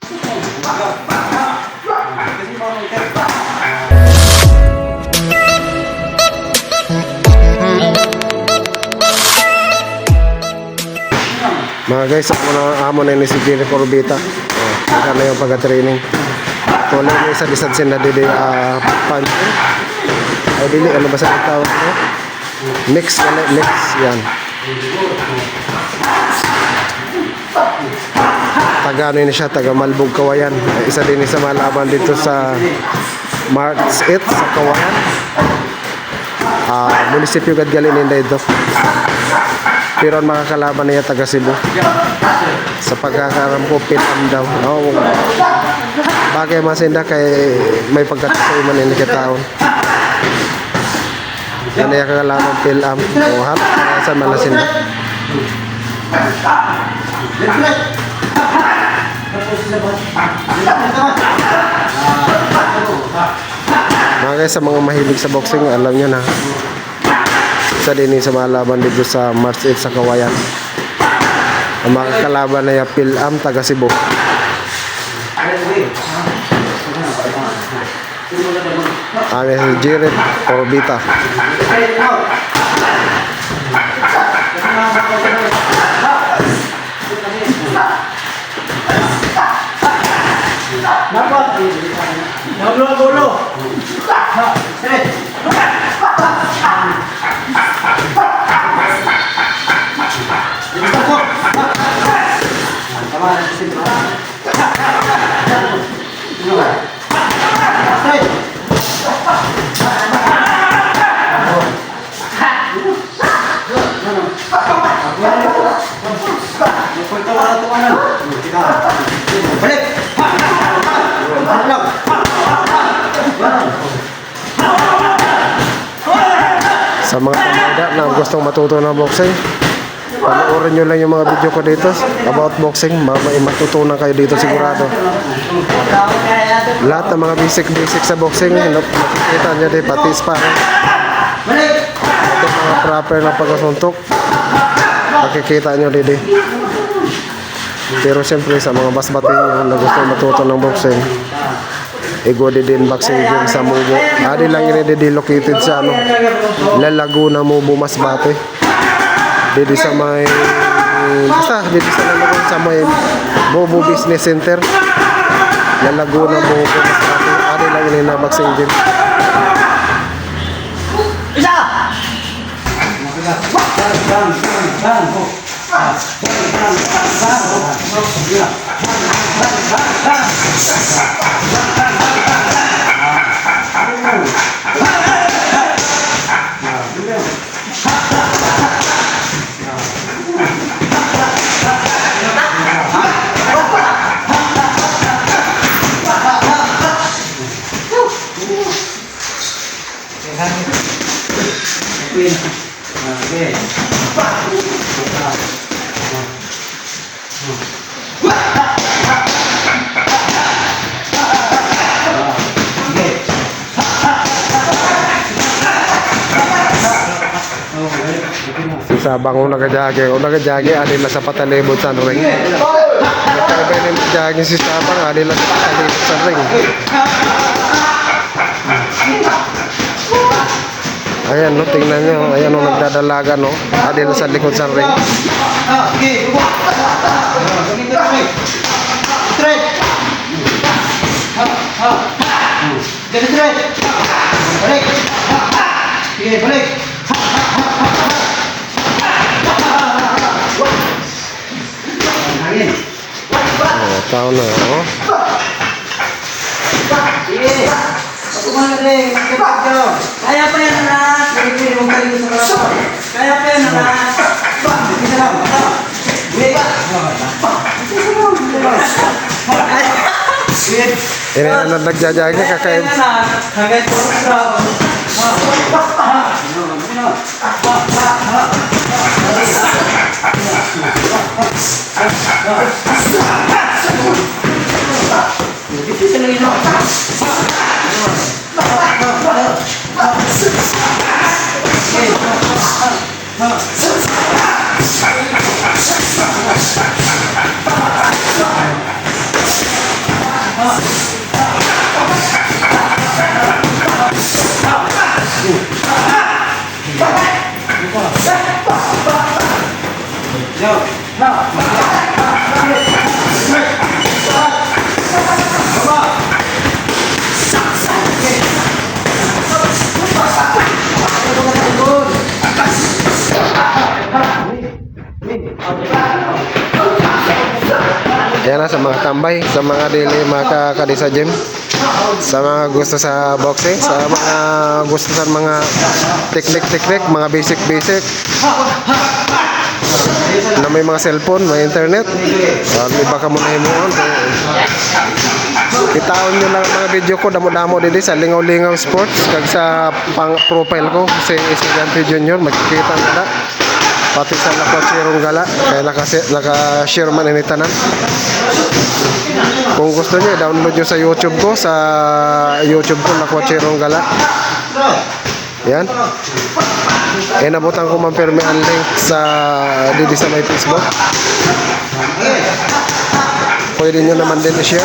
Mga guys, ako na amo na ni si Jenny Corbita. Saka na yung pagka-training. Tuloy na isa disad sin na dili punch. Ay dili ano ba sa tawag no? Mix yan. Taga ano yun siya, taga Malbog Kawayan. Isa din sa malaban dito sa March 8 sa Kawayan. Munisipyo Gadgalin dito. Pero ang makakalaban niya taga Cebu. Sa pagkakaram ko pitam daw. Bagay masinda kay may pagkatasoy man ini kataon. Yan ay kakalaban pilam. Hap, sa malasinda. Mga guys, sa mga mahilig sa boxing, alam nyo na. Isa din sa mga laban dito sa March 8 sa Kawayan. Ang makakalaban na yung Pilam taga Cebu. Ang Jenny Corbita. Sa mga pamada na gustong matuto ng boxing, panoorin nyo lang yung mga video ko dito about boxing. May matutunan kayo dito sigurado. Lahat ng mga basic sa boxing makikita nyo din, pati sparring, pati mga proper na pagkasuntok makikita nyo din. Pero siyempre sa mga basbating na gustong matuto ng boxing, Igodi din boxing gym sa Mubo. Adi lang yun located sa Laguna, Mubo, Masbate. Dito sa may dito sa Laguna sa may Bobo Business Center. Laguna, Mubo, Masbate. Adi lang yun na boxing gym. Sabang kung nagajage, adil na sa patalibot sa ring. Nagkaiba na jage si Sabang, adil na sa patalibot sa ring. Ayan no, tingnan nyo, ayan no, nagdadalaga no, adil na sa likod sa ring. Balik. Tao na, Kaya pa yan na. Kaya pa yan na. ini anak nagjajage kakain. Yan na sa mga tambay, sa mga dili makakadi sa gym, sa mga gusto sa boxing, sa mga gusto sa mga teknik, mga basic na may mga cellphone, may internet. May baka mo na himuon. Itaon nyo lang ang mga video ko, damo-damo din sa Lingaw-Lingaw Sports, kag sa profile ko, si Estudiante Junior, makikita nyo na. Pati sa Lakwachirong Gala, kaya naka-share man ini tanan. Kung gusto niyo, download nyo sa YouTube ko, Lakwachirong Gala. Yan. Nabutan ko mampirme ang link sa didi sa my Facebook. Pwede nyo naman din i-share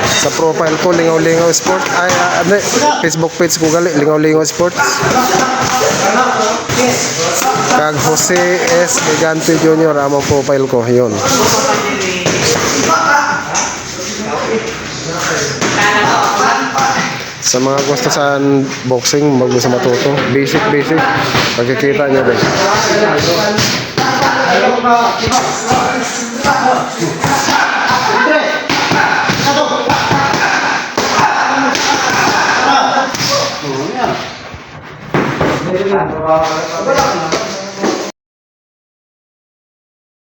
sa profile ko, Lingaw-Lingaw Sport. Facebook page ko gali, Lingaw-Lingaw Sports. Kag Jose S. Gigante Jr. among profile ko, yun. Sa mga gusto sa boxing, gusto matuto, basic, pagkikita nyo din.